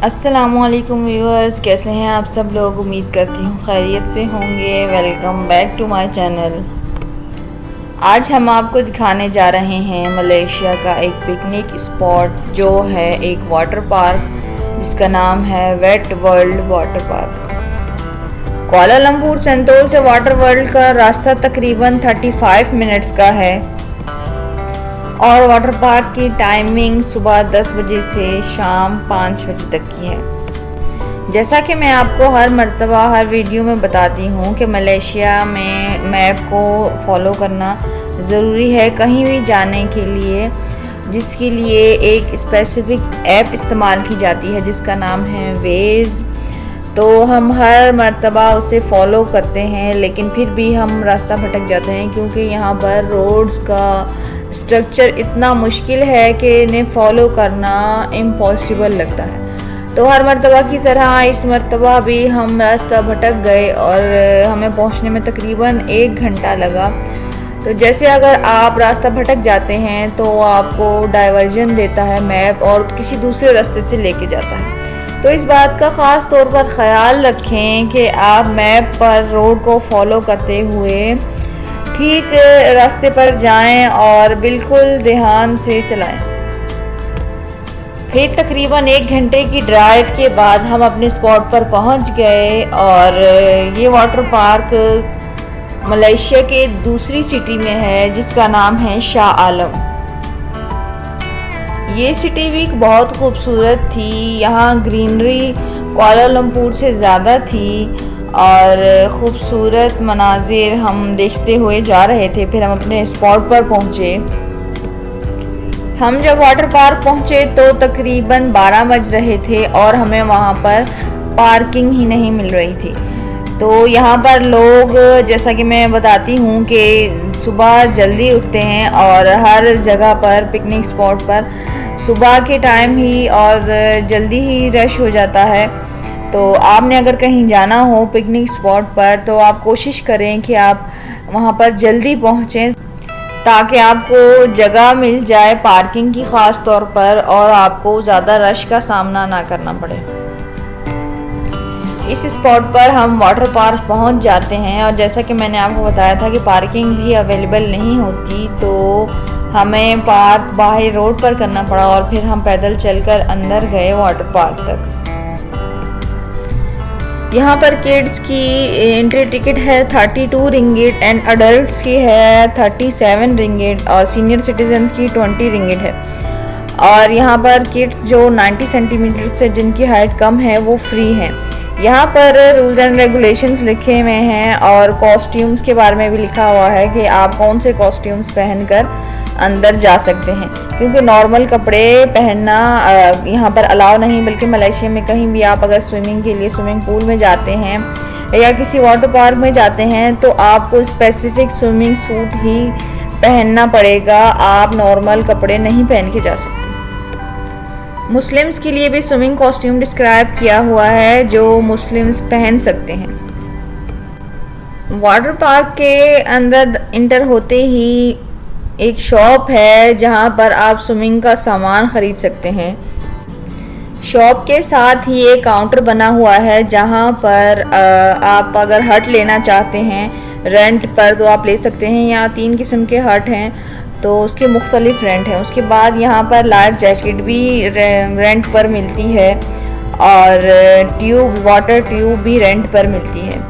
अस्सलामुअलैकुम व्यूअर्स, कैसे हैं आप सब लोग। उम्मीद करती हूँ खैरियत से होंगे। Welcome back to my channel. आज हम आपको दिखाने जा रहे हैं मलेशिया का एक पिकनिक स्पॉट जो है एक वाटर पार्क जिसका नाम है wet world water park. Kuala Lumpur Sentul से वाटर वर्ल्ड का रास्ता तकरीबन 35 मिनट्स का है और वाटर पार्क की टाइमिंग सुबह 10 बजे से शाम 5 बजे तक की है। जैसा कि मैं आपको हर मर्तबा हर वीडियो में बताती हूँ कि मलेशिया में मैप को फॉलो करना ज़रूरी है कहीं भी जाने के लिए, जिसके लिए एक स्पेसिफ़िक ऐप इस्तेमाल की जाती है जिसका नाम है वेज। तो हम हर मर्तबा उसे फॉलो करते हैं, लेकिन फिर भी हम रास्ता भटक जाते हैं क्योंकि यहाँ पर रोड्स का स्ट्रक्चर इतना मुश्किल है कि इन्हें फॉलो करना इम्पॉसिबल लगता है। तो हर मर्तबा की तरह इस मर्तबा भी हम रास्ता भटक गए और हमें पहुंचने में तकरीबन 1 घंटा लगा। तो जैसे अगर आप रास्ता भटक जाते हैं तो आपको डाइवर्जन देता है मैप और किसी दूसरे रास्ते से लेके जाता है। तो इस बात का ख़ास तौर पर ख़याल रखें कि आप मैप पर रोड को फॉलो करते हुए ठीक रास्ते पर जाएं और बिल्कुल ध्यान से चलाएं। फिर तकरीबन 1 घंटे की ड्राइव के बाद हम अपने स्पॉट पर पहुंच गए और ये वाटर पार्क मलेशिया के दूसरी सिटी में है जिसका नाम है शाह आलम। ये सिटी भी बहुत खूबसूरत थी। यहाँ ग्रीनरी कुआलालंपुर से ज़्यादा थी और ख़ूबसूरत मनाजिर हम देखते हुए जा रहे थे। फिर हम अपने स्पॉट पर पहुँचे। हम जब वाटर पार्क पहुँचे तो तकरीबन 12 बज रहे थे और हमें वहाँ पर पार्किंग ही नहीं मिल रही थी। तो यहाँ पर लोग, जैसा कि मैं बताती हूँ कि सुबह जल्दी उठते हैं और हर जगह पर पिकनिक स्पॉट पर सुबह के टाइम ही और जल्दी ही रश हो जाता है। तो आपने अगर कहीं जाना हो पिकनिक स्पॉट पर तो आप कोशिश करें कि आप वहाँ पर जल्दी पहुँचें ताकि आपको जगह मिल जाए पार्किंग की ख़ास तौर पर और आपको ज़्यादा रश का सामना ना करना पड़े। इस स्पॉट पर हम वाटर पार्क पहुँच जाते हैं और जैसा कि मैंने आपको बताया था कि पार्किंग भी अवेलेबल नहीं होती, तो हमें पार्क बाहर रोड पर करना पड़ा और फिर हम पैदल चलकर अंदर गए वाटर पार्क तक। यहाँ पर किड्स की एंट्री टिकट है 32 रिंगिट एंड अडल्ट्स की है 37 रिंगिट और सीनियर सिटीजन्स की 20 रिंगिट है। और यहाँ पर किड्स जो 90 सेंटीमीटर से जिनकी हाइट कम है वो फ्री हैं। यहाँ पर रूल्स एंड रेगुलेशंस लिखे हुए हैं और कॉस्ट्यूम्स के बारे में भी लिखा हुआ है कि आप कौन से कॉस्ट्यूम्स पहनकर अंदर जा सकते हैं, क्योंकि नॉर्मल कपड़े पहनना यहाँ पर अलाउ नहीं। बल्कि मलेशिया में कहीं भी आप अगर स्विमिंग के लिए स्विमिंग पूल में जाते हैं या किसी वाटर पार्क में जाते हैं तो आपको स्पेसिफिक स्विमिंग सूट ही पहनना पड़ेगा। आप नॉर्मल कपड़े नहीं पहन के जा सकते। मुस्लिम्स के लिए भी स्विमिंग कॉस्ट्यूम डिस्क्राइब किया हुआ है जो मुस्लिम्स पहन सकते हैं। वाटर पार्क के अंदर इंटर होते ही एक शॉप है जहां पर आप स्विमिंग का सामान ख़रीद सकते हैं। शॉप के साथ ही एक काउंटर बना हुआ है जहां पर आप अगर हट लेना चाहते हैं रेंट पर तो आप ले सकते हैं। यहाँ 3 किस्म के हट हैं तो उसके मुख्तलिफ रेंट हैं। उसके बाद यहाँ पर लाइफ जैकेट भी रेंट पर मिलती है और वाटर ट्यूब भी रेंट पर मिलती है।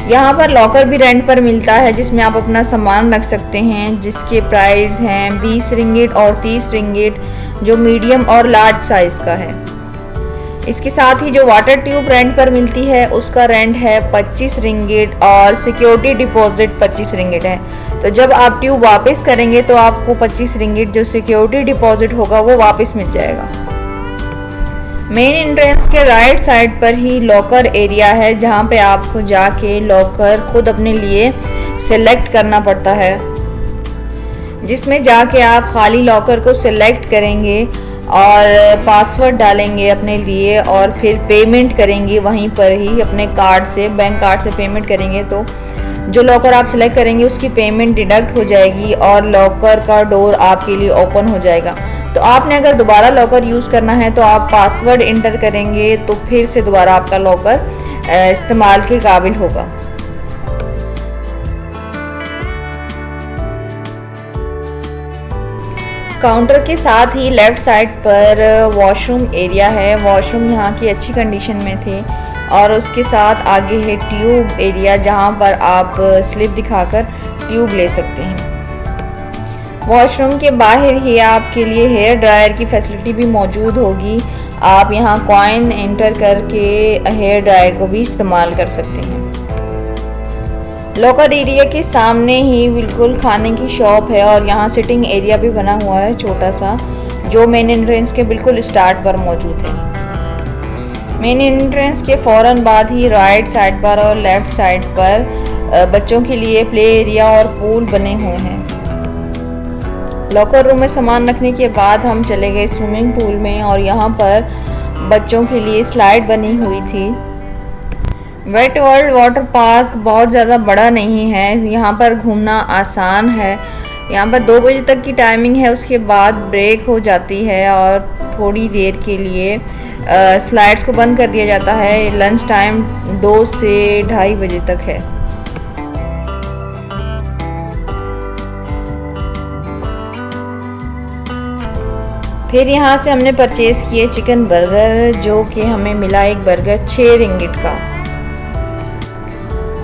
यहाँ पर लॉकर भी रेंट पर मिलता है जिसमें आप अपना सामान रख सकते हैं, जिसके प्राइस हैं 20 रिंगिट और 30 रिंगिट जो मीडियम और लार्ज साइज़ का है। इसके साथ ही जो वाटर ट्यूब रेंट पर मिलती है उसका रेंट है 25 रिंगिट और सिक्योरिटी डिपॉजिट 25 रिंगिट है। तो जब आप ट्यूब वापस करेंगे तो आपको 25 रिंगिट जो सिक्योरिटी डिपॉजिट होगा वो वापस मिल जाएगा। मेन एंट्रेंस के राइट साइड पर ही लॉकर एरिया है जहाँ पे आपको जाके लॉकर खुद अपने लिए सिलेक्ट करना पड़ता है, जिसमें जाके आप खाली लॉकर को सिलेक्ट करेंगे और पासवर्ड डालेंगे अपने लिए और फिर पेमेंट करेंगे वहीं पर ही अपने कार्ड से, बैंक कार्ड से पेमेंट करेंगे तो जो लॉकर आप सिलेक्ट करेंगे उसकी पेमेंट डिडक्ट हो जाएगी और लॉकर का डोर आपके लिए ओपन हो जाएगा। तो आपने अगर दोबारा लॉकर यूज़ करना है तो आप पासवर्ड इंटर करेंगे तो फिर से दोबारा आपका लॉकर इस्तेमाल के काबिल होगा। काउंटर के साथ ही लेफ़्ट साइड पर वॉशरूम एरिया है। वॉशरूम यहाँ की अच्छी कंडीशन में थे और उसके साथ आगे है ट्यूब एरिया जहाँ पर आप स्लिप दिखाकर ट्यूब ले सकते हैं। वॉशरूम के बाहर ही आपके लिए हेयर ड्रायर की फैसिलिटी भी मौजूद होगी। आप यहाँ कॉइन एंटर करके हेयर ड्रायर को भी इस्तेमाल कर सकते हैं। लॉकर एरिया के सामने ही बिल्कुल खाने की शॉप है और यहाँ सिटिंग एरिया भी बना हुआ है छोटा सा, जो मेन एंट्रेंस के बिल्कुल स्टार्ट पर मौजूद है। मेन एंट्रेंस के फ़ौरन बाद ही राइट साइड पर और लेफ़्ट साइड पर बच्चों के लिए प्ले एरिया और पूल बने हुए हैं। लॉकर रूम में सामान रखने के बाद हम चले गए स्विमिंग पूल में और यहाँ पर बच्चों के लिए स्लाइड बनी हुई थी। वेट वर्ल्ड वाटर पार्क बहुत ज़्यादा बड़ा नहीं है, यहाँ पर घूमना आसान है। यहाँ पर 2 बजे तक की टाइमिंग है, उसके बाद ब्रेक हो जाती है और थोड़ी देर के लिए स्लाइड्स को बंद कर दिया जाता है। लंच टाइम 2 से 2:30 बजे तक है। फिर यहाँ से हमने परचेज़ किए चिकन बर्गर, जो कि हमें मिला एक बर्गर 6 रिंगिट का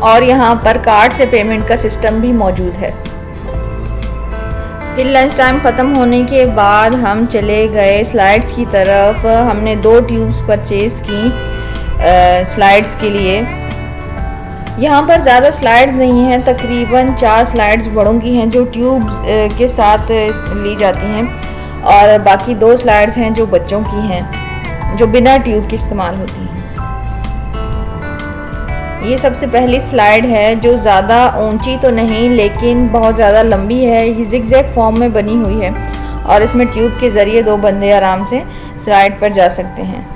और यहाँ पर कार्ड से पेमेंट का सिस्टम भी मौजूद है। फिर लंच टाइम ख़त्म होने के बाद हम चले गए स्लाइड्स की तरफ। हमने 2 ट्यूब्स परचेज़ की स्लाइड्स के लिए। यहाँ पर ज़्यादा स्लाइड्स नहीं हैं, तकरीबन 4 स्लाइड्स बड़ों की हैं जो ट्यूब्स के साथ ली जाती हैं और बाकी 2 स्लाइड्स हैं जो बच्चों की हैं, जो बिना ट्यूब के इस्तेमाल होती हैं। ये सबसे पहली स्लाइड है जो ज़्यादा ऊंची तो नहीं लेकिन बहुत ज़्यादा लंबी है। ये जिगजैग फॉर्म में बनी हुई है और इसमें ट्यूब के ज़रिए 2 बंदे आराम से स्लाइड पर जा सकते हैं।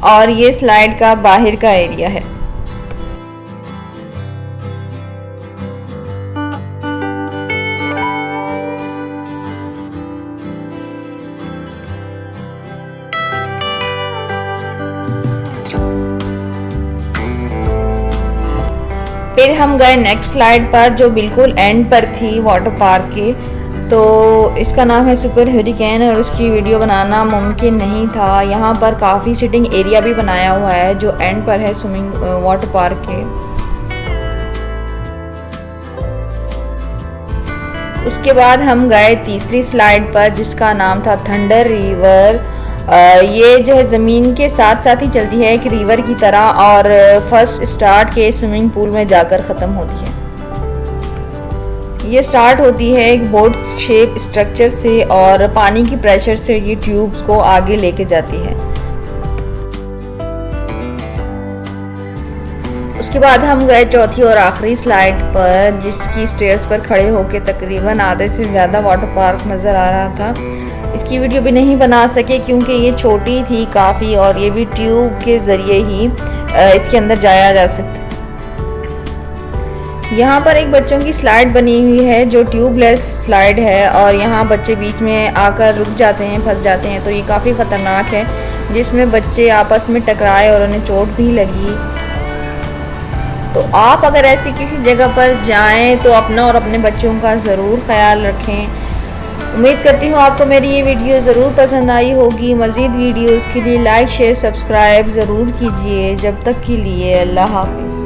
और ये स्लाइड का बाहर का एरिया है। फिर हम गए नेक्स्ट स्लाइड पर जो बिल्कुल एंड पर थी वाटर पार्क के। तो इसका नाम है सुपर हरिकेन और उसकी वीडियो बनाना मुमकिन नहीं था। यहाँ पर काफ़ी सिटिंग एरिया भी बनाया हुआ है जो एंड पर है स्विमिंग वाटर पार्क के। उसके बाद हम गए तीसरी स्लाइड पर जिसका नाम था थंडर रिवर। ये जो है ज़मीन के साथ साथ ही चलती है एक रिवर की तरह और फर्स्ट स्टार्ट के स्विमिंग पूल में जाकर ख़त्म होती है। ये स्टार्ट होती है एक बोट शेप स्ट्रक्चर से और पानी की प्रेशर से ये ट्यूब्स को आगे लेके जाती है। उसके बाद हम गए चौथी और आखिरी स्लाइड पर जिसकी स्टेयर्स पर खड़े होकर तकरीबन आधे से ज़्यादा वाटर पार्क नज़र आ रहा था। इसकी वीडियो भी नहीं बना सके क्योंकि ये छोटी थी काफ़ी और ये भी ट्यूब के ज़रिए ही इसके अंदर जाया जा सकता। यहाँ पर एक बच्चों की स्लाइड बनी हुई है जो ट्यूबलेस स्लाइड है और यहाँ बच्चे बीच में आकर रुक जाते हैं, फंस जाते हैं, तो ये काफ़ी ख़तरनाक है जिसमें बच्चे आपस में टकराए और उन्हें चोट भी लगी। तो आप अगर ऐसी किसी जगह पर जाएं तो अपना और अपने बच्चों का ज़रूर ख्याल रखें। उम्मीद करती हूँ आपको मेरी ये वीडियो ज़रूर पसंद आई होगी। मज़ीद वीडियोज़ के लिए लाइक शेयर सब्सक्राइब ज़रूर कीजिए। जब तक के लिए अल्लाह हाफ़िज़।